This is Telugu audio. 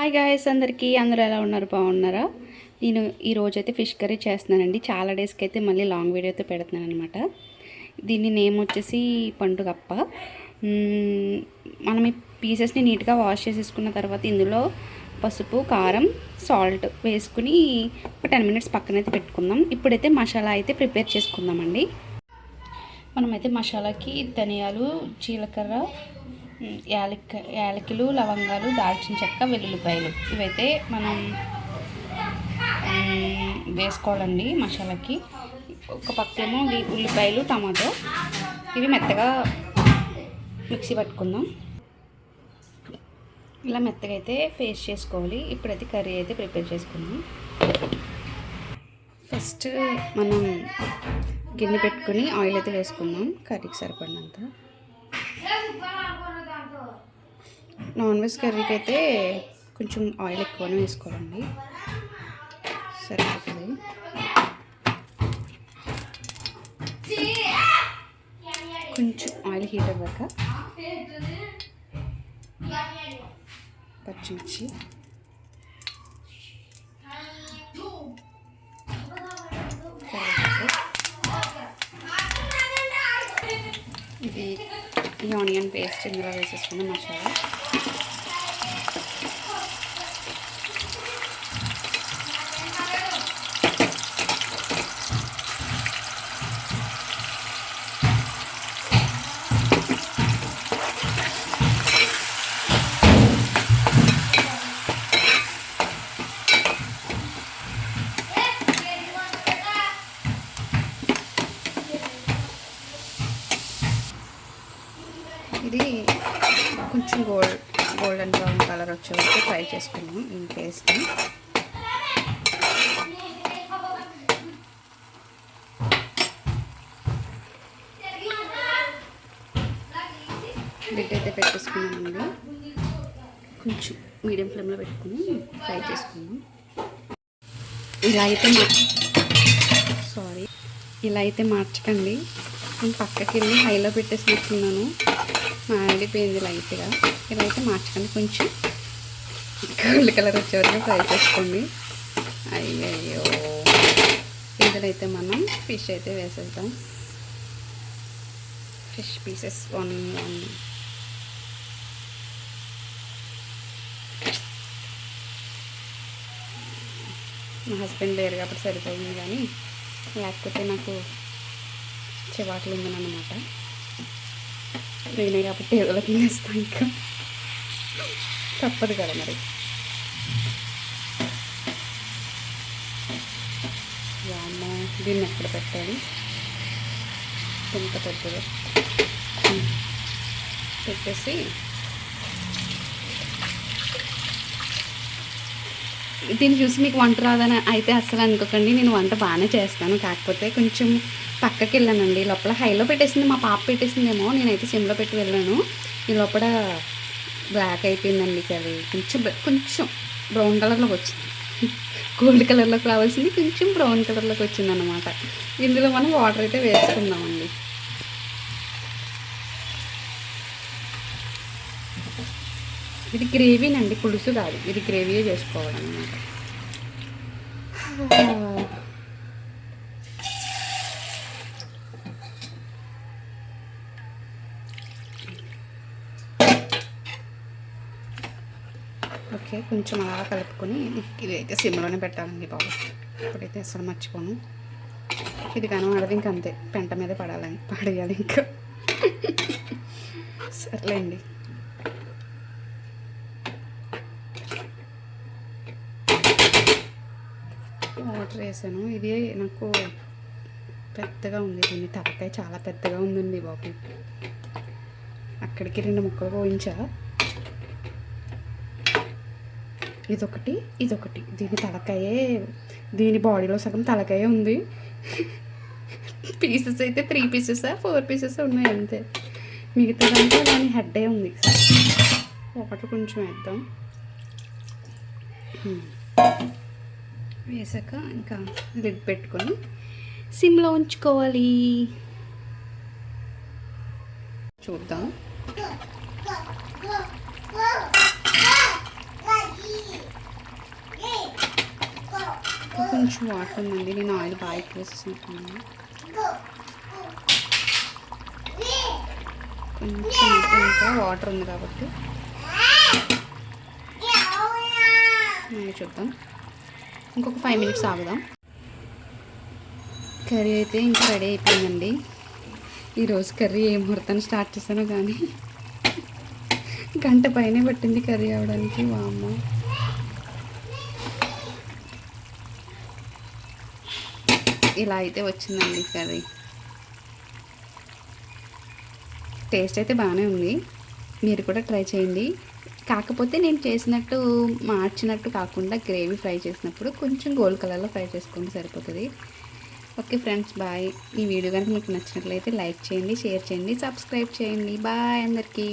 హాయ్ గాయస్, అందరూ ఎలా ఉన్నారు? బాగున్నారా? నేను ఈరోజైతే ఫిష్ కర్రీ చేస్తున్నానండి. చాలా డేస్కి అయితే మళ్ళీ లాంగ్ వీడియో అయితే పెడుతున్నాను అనమాట. దీన్ని నేమ్ వచ్చేసి పండుగప్ప. మనం ఈ పీసెస్ని నీట్గా వాష్ చేసేసుకున్న తర్వాత ఇందులో పసుపు, కారం, సాల్ట్ వేసుకుని ఒక 10 మినిట్స్ పక్కనైతే పెట్టుకుందాం. ఇప్పుడైతే మసాలా అయితే ప్రిపేర్ చేసుకుందామండి. మనమైతే మసాలాకి ధనియాలు, జీలకర్ర, యాలకులు, లవంగాలు, దాల్చిన చెక్క, వెల్లుల్లిపాయలు ఇవైతే మనం వేసుకోవాలండి మసాలాకి. ఒక పక్కేమో ఉల్లిపాయలు, టమాటో ఇవి మెత్తగా మిక్సీ పట్టుకుందాం. ఇలా మెత్తగా అయితే పేస్ట్ చేసుకోవాలి. ఇప్పుడైతే కర్రీ అయితే ప్రిపేర్ చేసుకుందాం. ఫస్ట్ మనం గిన్నె పెట్టుకుని ఆయిల్ అయితే వేసుకుందాం. కర్రీకి సరిపడినంత. నాన్ వెజ్ కర్రీకి అయితే కొంచెం ఆయిల్ ఎక్కువనే వేసుకోవాలండి, సరిపోతుంది. కొంచెం ఆయిల్ హీట్ అవ్వాక పచ్చిమిర్చి, ఇది ఈ ఆనియన్ పేస్ట్ ఇందులో వేసేసుకున్న మసాలా. ఇది కొంచెం గోల్డెన్ బ్రౌన్ కలర్ వచ్చే వరకు ఫ్రై చేసుకున్నాం ఈ పేస్ట్ని. లిడ్ అయితే పెట్టేసుకున్నామండి. కొంచెం మీడియం ఫ్లేమ్లో పెట్టుకుని ఫ్రై చేసుకున్నాం. ఇలా అయితే మార్చకండి. నేను పక్కకి వెళ్ళి హైలో పెట్టేసినట్టున్నాను, మాడిపోయింది లైట్గా. ఇలా అయితే మార్చకండి. కొంచెం గోల్డ్ కలర్ వచ్చే వరకు ఫ్రై చేసుకోండి. అయ్యయ్యో, ఇందులో అయితే మనం ఫిష్ అయితే వేసేద్దాం. Fish pieces 1 1. మా హస్బెండ్ లేరు కాబట్టి సరిపోయింది, కానీ లేకపోతే నాకు చివాట్లు ఉందన్నమాట. నేనే కాబట్టి ఏదో తినేస్తాను, ఇంకా తప్పదు కదా మరి. వామ్మో, దీన్ని ఎక్కడ పెట్టాలి? ఎంత పెద్దదో పెట్టేసి దీన్ని చూసి మీకు వంట రాదని అయితే అస్సలు అనుకోకండి. నేను వంట బాగానే చేస్తాను, కాకపోతే కొంచెం పక్కకి వెళ్ళానండి. లోపల హైలో పెట్టేసింది మా పాప, పెట్టేసిందేమో. నేనైతే సిమ్లో పెట్టి వెళ్ళాను. ఈ లోపల బ్లాక్ అయిపోయిందండి కర్రీ. కొంచెం బ్రౌన్ కలర్లోకి వచ్చింది. గోల్డ్ కలర్లోకి రావాల్సింది కొంచెం బ్రౌన్ కలర్లోకి వచ్చింది అన్నమాట. ఇందులో మనం వాటర్ అయితే వేసుకుందామండి. ఇది గ్రేవీనండి, పులుసు కాదు. ఇది గ్రేవీయే చేసుకోవాలన్నమాట. ఓకే, కొంచెం అలా కలుపుకొని ఇదైతే సిమ్లోనే పెట్టాలండి బాబు. ఇప్పుడైతే అసలు మర్చిపోను. ఇది కనబడదు, ఇంక అంతే, పెంట మీద పడేయాలి ఇంకా. సర్లేండి. వాటర్ వేసాను. ఇది నాకు పెద్దగా ఉంది, దీన్ని తలకాయ చాలా పెద్దగా ఉందండి బాబు. అక్కడికి 2 ముక్కలు పోయించా. ఇదొకటి. దీని తలకాయే, దీని బాడీలో సగం తలకాయే ఉంది. పీసెస్ అయితే 3 పీసెసా 4 పీసెస్ ఉన్నాయి అంతే. మిగతాదంతా దాని హెడ్డే ఉంది. వాటర్ కొంచెం వేద్దాం. వేసాక ఇంకా లిడ్ పెట్టుకొని సిమ్లో ఉంచుకోవాలి. చూద్దాం. కొంచెం వాటర్ ఉందండి, నేను ఆయిల్ బాగా ఎక్కువ వేసేసుకుంటున్నాను. కొంచెం ఇంకా వాటర్ ఉంది కాబట్టి చూద్దాం, ఇంకొక 5 మినిట్స్ ఆగుదాం. కర్రీ అయితే ఇంకా రెడీ అయిపోయిందండి. ఈరోజు కర్రీ ఏ ముహూర్తాన్ని స్టార్ట్ చేశానో కానీ గంట పైనే పట్టింది కర్రీ అవడానికి. వామ్మ, ఇలా అయితే వచ్చిందండి కర్రీ. టేస్ట్ అయితే బాగానే ఉంది, మీరు కూడా ట్రై చేయండి. కాకపోతే నేను చేసినట్టు మార్చినట్టు కాకుండా గ్రేవీ ఫ్రై చేసినప్పుడు కొంచెం గోల్డ్ కలర్లో ఫ్రై చేసుకోండి, సరిపోతుంది. Okay friends, bye. ఈ వీడియో కనుక మీకు నచ్చినట్లయితే లైక్ చేయండి, షేర్ చేయండి, సబ్స్క్రైబ్ చేయండి. బాయ్ అందరికీ.